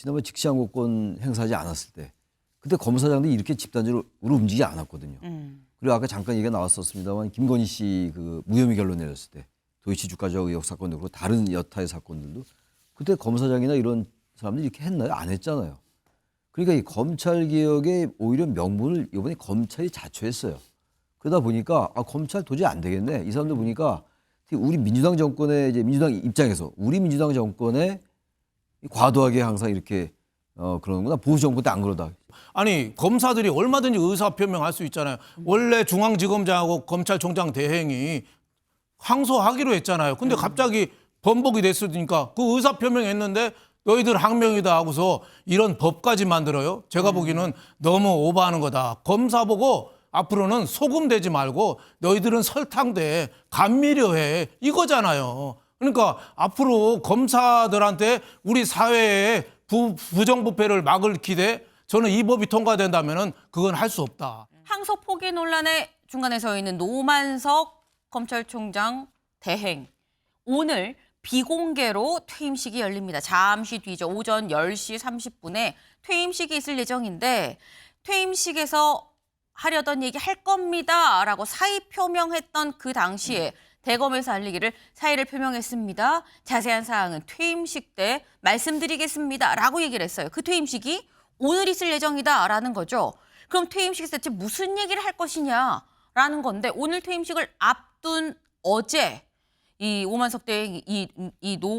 지난번 직시항고권 행사하지 않았을 때 그때 검사장들이 이렇게 집단적으로 움직이지 않았거든요. 그리고 아까 잠깐 얘기가 나왔었습니다만 김건희 씨 그 무혐의 결론 내렸을 때 도이치 주가조작 의혹 사건도 그렇고 다른 여타의 사건들도 그때 검사장이나 이런 사람들이 이렇게 했나요? 안 했잖아요. 그러니까 이 검찰 개혁의 오히려 명분을 이번에 검찰이 자초했어요. 그러다 보니까 검찰 도저히 안 되겠네. 이 사람들 보니까 우리 민주당 정권의 이제 민주당 입장에서 우리 민주당 정권에 과도하게 항상 이렇게 그러는구나. 보수 정권 때 안 그러다. 아니 검사들이 얼마든지 의사표명할 수 있잖아요. 원래 중앙지검장하고 검찰총장 대행이 항소하기로 했잖아요. 근데 갑자기 번복이 됐으니까 그 의사표명했는데 너희들 항명이다 하고서 이런 법까지 만들어요. 제가 보기에는 너무 오버하는 거다. 검사 보고 앞으로는 소금되지 말고 너희들은 설탕돼 감미료해 이거잖아요. 그러니까 앞으로 검사들한테 우리 사회의 부정부패를 막을 기대 저는 이 법이 통과된다면은 그건 할 수 없다. 항소 포기 논란의 중간에 서 있는 노만석 검찰총장 대행. 오늘 비공개로 퇴임식이 열립니다. 잠시 뒤죠. 오전 10시 30분에 퇴임식이 있을 예정인데 퇴임식에서 하려던 얘기 할 겁니다. 라고 사의 표명했던 그 당시에 대검에서 알리기를 사의를 표명했습니다. 자세한 사항은 퇴임식 때 말씀드리겠습니다. 라고 얘기를 했어요. 그 퇴임식이 오늘 있을 예정이다. 라는 거죠. 그럼 퇴임식에서 대체 무슨 얘기를 할 것이냐. 라는 건데 오늘 퇴임식을 앞둔 어제 이 오만석 대행이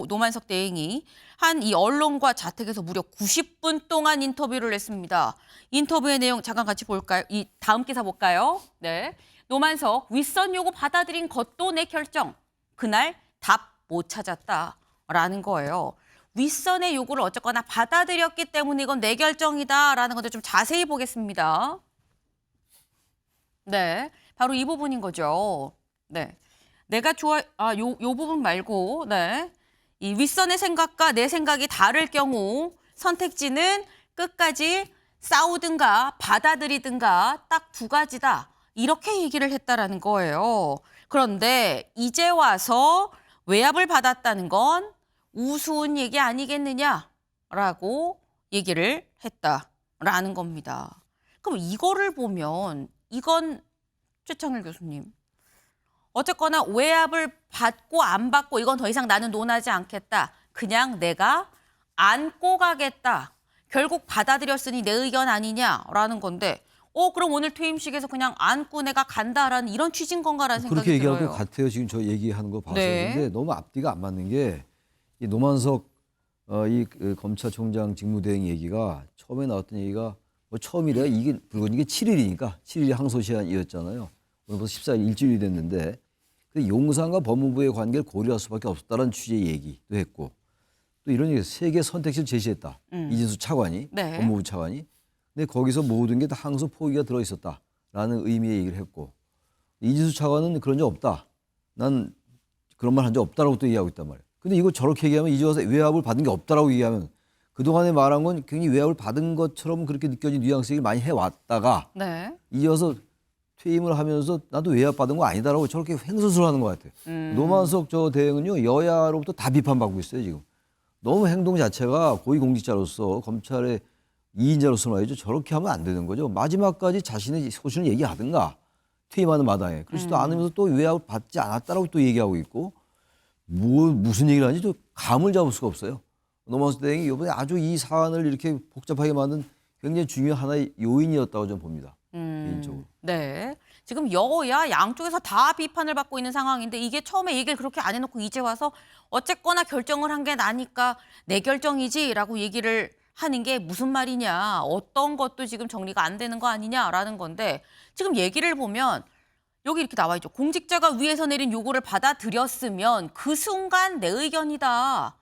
노만석 대행이 한 이 언론과 자택에서 무려 90분 동안 인터뷰를 했습니다. 인터뷰의 내용 잠깐 같이 볼까요? 이 다음 기사 볼까요? 네. 노만석 윗선 요구 받아들인 것도 내 결정. 그날 답 못 찾았다라는 거예요. 윗선의 요구를 어쨌거나 받아들였기 때문에 이건 내 결정이다라는 건데 좀 자세히 보겠습니다. 네, 바로 이 부분인 거죠. 네. 내가 요 부분 말고, 네. 이 윗선의 생각과 내 생각이 다를 경우 선택지는 끝까지 싸우든가 받아들이든가 딱 두 가지다. 이렇게 얘기를 했다라는 거예요. 그런데 이제 와서 외압을 받았다는 건 우스운 얘기 아니겠느냐라고 얘기를 했다라는 겁니다. 그럼 이거를 보면 이건 최창일 교수님. 어쨌거나 외압을 받고 안 받고 이건 더 이상 나는 논하지 않겠다. 그냥 내가 안고 가겠다. 결국 받아들였으니 내 의견 아니냐라는 건데 그럼 오늘 퇴임식에서 그냥 안고 내가 간다라는 이런 취지인 건가라는 생각이 그렇게 들어요. 얘기할 것 같아요. 지금 저 얘기하는 거 봐서. 네. 근데 너무 앞뒤가 안 맞는 게 이 노만석 그 검찰총장 직무대행 얘기가 처음에 나왔던 얘기가 뭐 처음이래야 이게 불거진 게 7일이니까 7일이 항소 시한이었잖아요. 오늘 벌써 14일 일주일이 됐는데 근데 용산과 법무부의 관계를 고려할 수밖에 없었다는 취지의 얘기도 했고 또 이런 얘기 세 개 선택지를 제시했다. 이진수 차관이 네. 법무부 차관이. 근데 거기서 모든 게 다 항소 포기가 들어있었다라는 의미의 얘기를 했고 이진수 차관은 그런 적 없다. 난 그런 말 한 적 없다라고 또 얘기하고 있단 말이에요. 근데 이거 저렇게 얘기하면 이제 와서 외압을 받은 게 없다라고 얘기하면 그동안에 말한 건 굉장히 외압을 받은 것처럼 그렇게 느껴진 뉘앙스 얘기를 많이 해왔다가 네. 이어서 퇴임을 하면서 나도 외압 받은 거 아니다라고 저렇게 횡설수설하는 것 같아요. 노만석 저 대행은요 여야로부터 다 비판받고 있어요 지금. 너무 행동 자체가 고위공직자로서 검찰의 2인자로서 말이죠. 저렇게 하면 안 되는 거죠. 마지막까지 자신의 소신을 얘기하든가 퇴임하는 마당에. 그렇지도 않으면서 또 외압을 받지 않았다라고 또 얘기하고 있고 무슨 얘기를 하는지 또 감을 잡을 수가 없어요. 노만석 대행이 이번에 아주 이 사안을 이렇게 복잡하게 만든 굉장히 중요한 하나의 요인이었다고 저는 봅니다. 개인적으로. 네. 지금 여야 양쪽에서 다 비판을 받고 있는 상황인데 이게 처음에 얘기를 그렇게 안 해놓고 이제 와서 어쨌거나 결정을 한 게 나니까 내 결정이지라고 얘기를 하는 게 무슨 말이냐. 어떤 것도 지금 정리가 안 되는 거 아니냐라는 건데 지금 얘기를 보면 여기 이렇게 나와 있죠. 공직자가 위에서 내린 요구를 받아들였으면 그 순간 내 의견이다.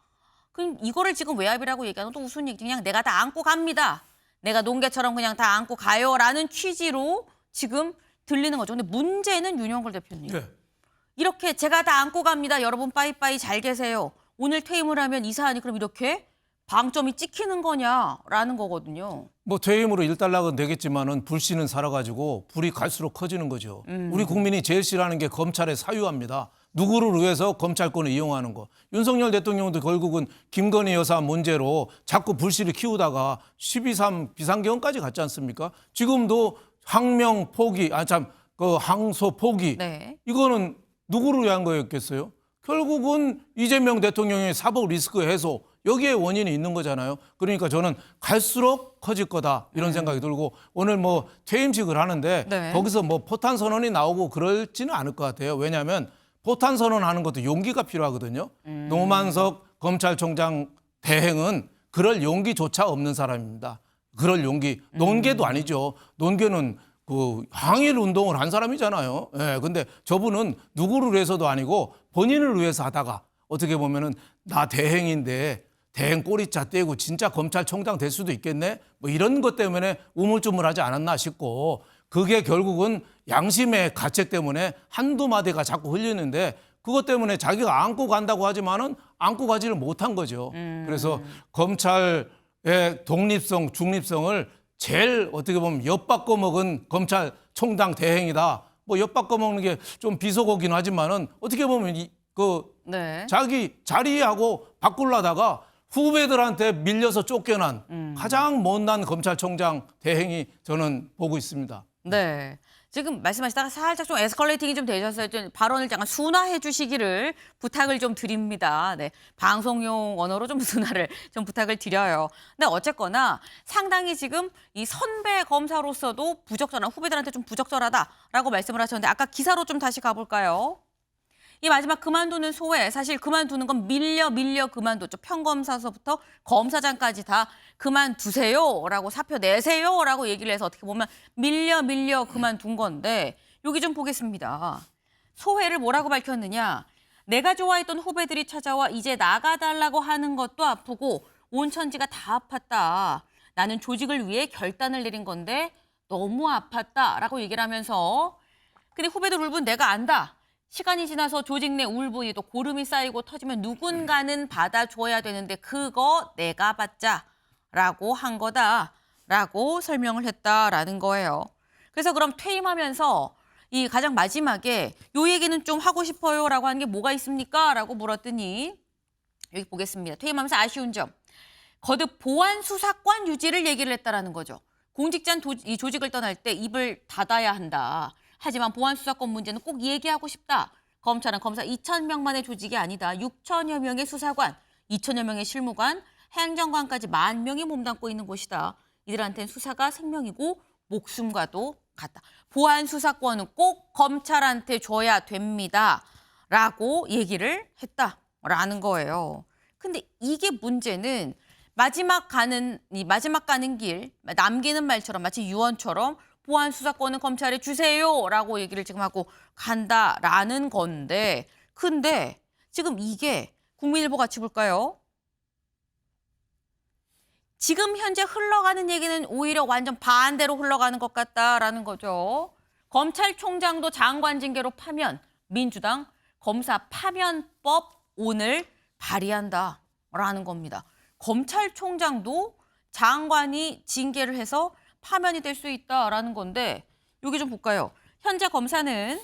그럼 이거를 지금 외압이라고 얘기하는 또 무슨 얘기지? 그냥 내가 다 안고 갑니다. 내가 농개처럼 그냥 다 안고 가요라는 취지로 지금 들리는 거죠. 근데 문제는 윤영걸 대표님. 네. 이렇게 제가 다 안고 갑니다. 여러분 빠이빠이 잘 계세요. 오늘 퇴임을 하면 이 사안이 그럼 이렇게 방점이 찍히는 거냐라는 거거든요. 뭐 퇴임으로 일단락은 되겠지만은 불씨는 살아가지고 불이 갈수록 커지는 거죠. 우리 국민이 제일 싫어하는 게 검찰의 사유화입니다. 누구를 위해서 검찰권을 이용하는 거. 윤석열 대통령도 결국은 김건희 여사 문제로 자꾸 불씨를 키우다가 12.3 비상계엄까지 갔지 않습니까? 지금도 항명 포기, 그 항소 포기. 네. 이거는 누구를 위한 거였겠어요? 결국은 이재명 대통령의 사법 리스크 해소, 여기에 원인이 있는 거잖아요. 그러니까 저는 갈수록 커질 거다 이런 생각이 들고 오늘 뭐 퇴임식을 하는데 네. 거기서 뭐 포탄 선언이 나오고 그럴지는 않을 것 같아요. 왜냐하면 포탄 선언하는 것도 용기가 필요하거든요. 노만석 검찰총장 대행은 그럴 용기조차 없는 사람입니다. 그럴 용기. 논개도 아니죠. 논개는 그 항일 운동을 한 사람이잖아요. 예, 근데 저분은 누구를 위해서도 아니고 본인을 위해서 하다가 어떻게 보면은 나 대행인데 대행 꼬리자 떼고 진짜 검찰총장 될 수도 있겠네? 뭐 이런 것 때문에 우물쭈물하지 않았나 싶고 그게 결국은 양심의 가책 때문에 한두 마디가 자꾸 흘리는데 그것 때문에 자기가 안고 간다고 하지만은 안고 가지를 못한 거죠. 그래서 검찰의 독립성, 중립성을 제일 어떻게 보면 엿바꿔 먹은 검찰총장 대행이다. 뭐 엿바꿔 먹는 게 좀 비속어긴 하지만은 어떻게 보면 네. 자기 자리하고 바꾸려다가 후배들한테 밀려서 쫓겨난 가장 못난 검찰총장 대행이 저는 보고 있습니다. 네. 지금 말씀하시다가 살짝 좀 에스컬레이팅이 좀 되셨어요. 좀 발언을 잠깐 순화해 주시기를 부탁을 좀 드립니다. 네. 방송용 언어로 좀 순화를 좀 부탁을 드려요. 근데 어쨌거나 상당히 지금 이 선배 검사로서도 부적절한, 후배들한테 좀 부적절하다라고 말씀을 하셨는데 아까 기사로 좀 다시 가볼까요? 이 마지막 그만두는 소회, 사실 그만두는 건 밀려 그만뒀죠. 평검사서부터 검사장까지 다 그만두세요라고 사표 내세요라고 얘기를 해서 어떻게 보면 밀려 그만둔 건데 여기 좀 보겠습니다. 소회를 뭐라고 밝혔느냐. 내가 좋아했던 후배들이 찾아와 이제 나가달라고 하는 것도 아프고 온 천지가 다 아팠다. 나는 조직을 위해 결단을 내린 건데 너무 아팠다라고 얘기를 하면서 근데 후배들 울분 내가 안다. 시간이 지나서 조직 내 울분이 또 고름이 쌓이고 터지면 누군가는 받아줘야 되는데 그거 내가 받자라고 한 거다라고 설명을 했다라는 거예요. 그래서 그럼 퇴임하면서 이 가장 마지막에 요 얘기는 좀 하고 싶어요라고 하는 게 뭐가 있습니까? 라고 물었더니 여기 보겠습니다. 퇴임하면서 아쉬운 점. 거듭 보안 수사권 유지를 얘기를 했다라는 거죠. 공직자 이 조직을 떠날 때 입을 닫아야 한다. 하지만 보안 수사권 문제는 꼭 얘기하고 싶다. 검찰은 검사 2,000명만의 조직이 아니다. 6천여 명의 수사관, 2천여 명의 실무관, 행정관까지 10,000명이 몸담고 있는 곳이다. 이들한테는 수사가 생명이고 목숨과도 같다. 보안 수사권은 꼭 검찰한테 줘야 됩니다. 라고 얘기를 했다라는 거예요. 근데 이게 문제는 마지막 가는 길, 남기는 말처럼 마치 유언처럼 보안 수사권은 검찰에 주세요라고 얘기를 지금 하고 간다라는 건데 근데 지금 이게 국민일보 같이 볼까요? 지금 현재 흘러가는 얘기는 오히려 완전 반대로 흘러가는 것 같다라는 거죠. 검찰총장도 장관 징계로 파면 민주당 검사 파면법 오늘 발의한다라는 겁니다. 검찰총장도 장관이 징계를 해서 파면이 될 수 있다라는 건데 여기 좀 볼까요? 현재 검사는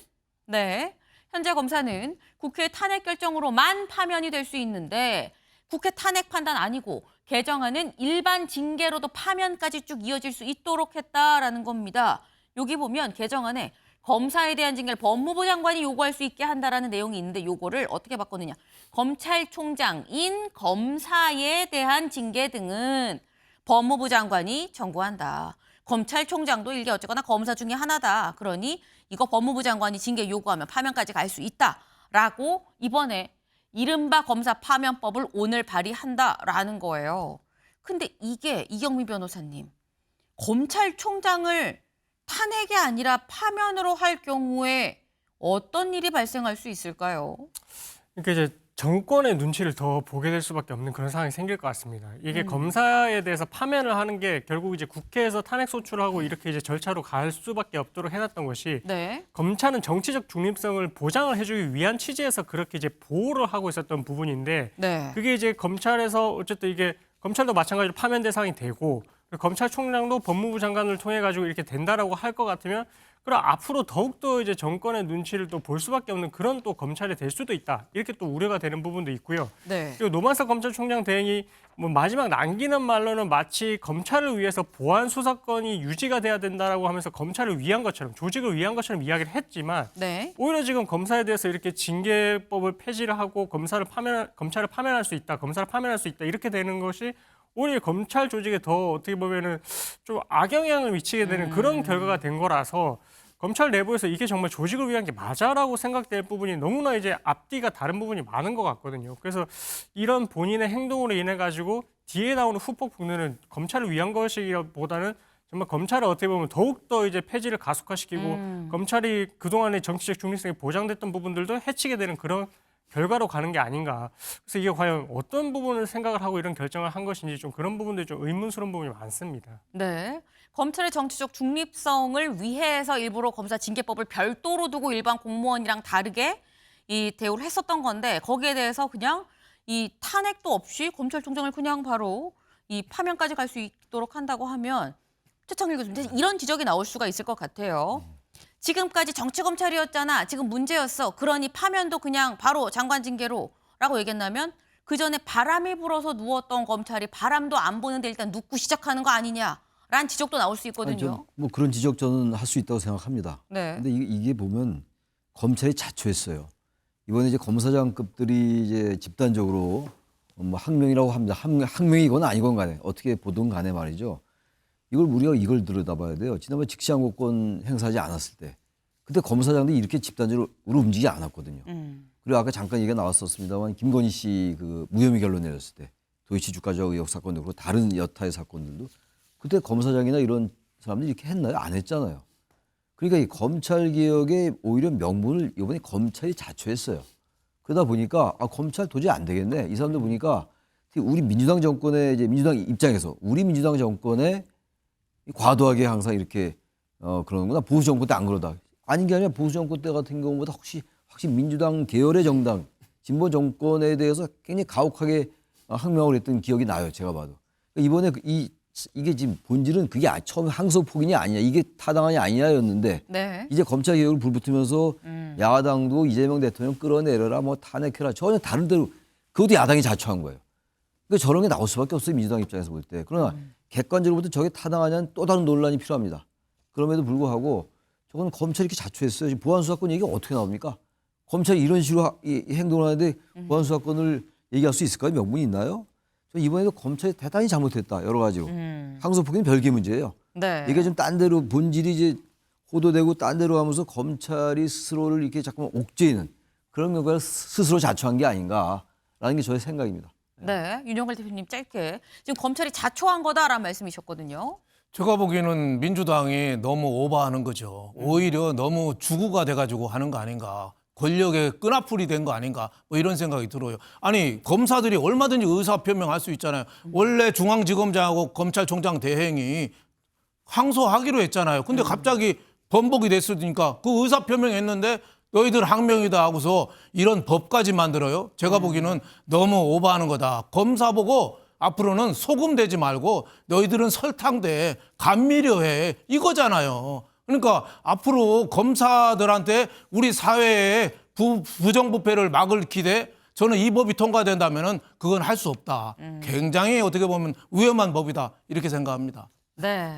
국회 탄핵 결정으로만 파면이 될 수 있는데 국회 탄핵 판단 아니고 개정안은 일반 징계로도 파면까지 쭉 이어질 수 있도록 했다라는 겁니다. 여기 보면 개정안에 검사에 대한 징계를 법무부 장관이 요구할 수 있게 한다라는 내용이 있는데 요거를 어떻게 바꿨느냐. 검찰총장인 검사에 대한 징계 등은 법무부 장관이 청구한다. 검찰총장도 일개 어쨌거나 검사 중에 하나다. 그러니 이거 법무부 장관이 징계 요구하면 파면까지 갈 수 있다라고 이번에 이른바 검사 파면법을 오늘 발의한다라는 거예요. 근데 이게 이경미 변호사님, 검찰총장을 탄핵이 아니라 파면으로 할 경우에 어떤 일이 발생할 수 있을까요? 그러니까 이제 정권의 눈치를 더 보게 될 수밖에 없는 그런 상황이 생길 것 같습니다. 이게 검사에 대해서 파면을 하는 게 결국 이제 국회에서 탄핵 소추하고 이렇게 이제 절차로 갈 수밖에 없도록 해놨던 것이 네. 검찰은 정치적 중립성을 보장을 해주기 위한 취지에서 그렇게 이제 보호를 하고 있었던 부분인데 네. 그게 이제 검찰에서 어쨌든 이게 검찰도 마찬가지로 파면 대상이 되고 검찰총장도 법무부 장관을 통해 가지고 이렇게 된다라고 할 것 같으면 그럼 앞으로 더욱더 이제 정권의 눈치를 또 볼 수밖에 없는 그런 또 검찰이 될 수도 있다. 이렇게 또 우려가 되는 부분도 있고요. 네. 그리고 노만석 검찰총장 대행이 뭐 마지막 남기는 말로는 마치 검찰을 위해서 보안 수사권이 유지가 돼야 된다라고 하면서 검찰을 위한 것처럼 조직을 위한 것처럼 이야기를 했지만 네. 오히려 지금 검사에 대해서 이렇게 징계법을 폐지를 하고 검찰을 파면할 수 있다, 검사를 파면할 수 있다 이렇게 되는 것이 오히려 검찰 조직에 더 어떻게 보면은 좀 악영향을 미치게 되는 그런 결과가 된 거라서 검찰 내부에서 이게 정말 조직을 위한 게 맞아라고 생각될 부분이 너무나 이제 앞뒤가 다른 부분이 많은 것 같거든요. 그래서 이런 본인의 행동으로 인해 가지고 뒤에 나오는 후폭 풍론은 검찰을 위한 것이기보다는 정말 검찰을 어떻게 보면 더욱더 이제 폐지를 가속화시키고 검찰이 그동안의 정치적 중립성이 보장됐던 부분들도 해치게 되는 그런 결과로 가는 게 아닌가. 그래서 이게 과연 어떤 부분을 생각을 하고 이런 결정을 한 것인지 좀 그런 부분들이 좀 의문스러운 부분이 많습니다. 네. 검찰의 정치적 중립성을 위해서 일부러 검사 징계법을 별도로 두고 일반 공무원이랑 다르게 이 대우를 했었던 건데 거기에 대해서 그냥 이 탄핵도 없이 검찰총장을 그냥 바로 이 파면까지 갈 수 있도록 한다고 하면 최창일 교수님 이런 지적이 나올 수가 있을 것 같아요. 지금까지 정치검찰이었잖아. 지금 문제였어. 그러니 파면도 그냥 바로 장관 징계로 라고 얘기했다면 그 전에 바람이 불어서 누웠던 검찰이 바람도 안 부는데 일단 눕고 시작하는 거 아니냐라는 지적도 나올 수 있거든요. 뭐 그런 지적 저는 할 수 있다고 생각합니다. 네. 근데 이게 보면 검찰이 자초했어요. 이번에 이제 검사장급들이 이제 집단적으로 뭐 항명이라고 합니다. 항명이건 아니건 간에 어떻게 보든 간에 말이죠. 우리가 이걸 들여다봐야 돼요. 지난번에 직시항고권 행사하지 않았을 때 그때 검사장들이 이렇게 집단적으로 움직이지 않았거든요. 그리고 아까 잠깐 얘기가 나왔었습니다만 김건희 씨 그 무혐의 결론 내렸을 때 도이치 주가조작 의혹 사건도 그렇고 다른 여타의 사건들도 그때 검사장이나 이런 사람들이 이렇게 했나요? 안 했잖아요. 그러니까 이 검찰 개혁의 오히려 명분을 이번에 검찰이 자초했어요. 그러다 보니까 검찰 도저히 안 되겠네. 이 사람들 보니까 우리 민주당 정권의 이제 민주당 입장에서 우리 민주당 정권에 과도하게 항상 이렇게 그러는구나. 보수 정권 때 안 그러다. 아닌 게 아니라 보수 정권 때 같은 경우보다 확실히 민주당 계열의 정당, 진보 정권에 대해서 굉장히 가혹하게 항명을 했던 기억이 나요. 제가 봐도. 이번에 이게 지금 본질은 그게 처음에 항소폭인이 아니냐, 이게 타당하냐 아니냐였는데 네. 이제 검찰 개혁을 불붙으면서 야당도 이재명 대통령 끌어내려라, 뭐 탄핵해라, 전혀 다른 데로 그것도 야당이 자초한 거예요. 그러니까 저런 게 나올 수밖에 없어요. 민주당 입장에서 볼 때. 그러나 객관적으로 볼 때 저게 타당하냐는 또 다른 논란이 필요합니다. 그럼에도 불구하고 저건 검찰이 이렇게 자초했어요. 지금 보안수사권 얘기가 어떻게 나옵니까? 검찰이 이런 식으로 행동을 하는데 보안수사권을 얘기할 수 있을까요? 명분이 있나요? 저 이번에도 검찰이 대단히 잘못했다. 여러 가지로. 항소폭행은 별개 문제예요. 네. 이게 좀 딴 데로 본질이 이제 호도되고 딴 데로 가면서 검찰이 스스로를 이렇게 자꾸만 옥죄이는 그런 결과를 스스로 자초한 게 아닌가라는 게 저의 생각입니다. 네. 윤영걸 대표님 짧게 지금 검찰이 자초한 거다라는 말씀이셨거든요. 제가 보기에는 민주당이 너무 오버하는 거죠. 오히려 너무 주구가 돼가지고 하는 거 아닌가. 권력의 끈앞풀이 된 거 아닌가. 뭐 이런 생각이 들어요. 아니 검사들이 얼마든지 의사 표명할 수 있잖아요. 원래 중앙지검장하고 검찰총장 대행이 항소하기로 했잖아요. 근데 갑자기 번복이 됐으니까 그 의사 표명했는데 너희들 항명이다 하고서 이런 법까지 만들어요. 제가 보기에는 너무 오버하는 거다. 검사 보고 앞으로는 소금되지 말고 너희들은 설탕돼, 감미료해 이거잖아요. 그러니까 앞으로 검사들한테 우리 사회의 부정부패를 막을 기대, 저는 이 법이 통과된다면은 그건 할 수 없다. 굉장히 어떻게 보면 위험한 법이다 이렇게 생각합니다. 네.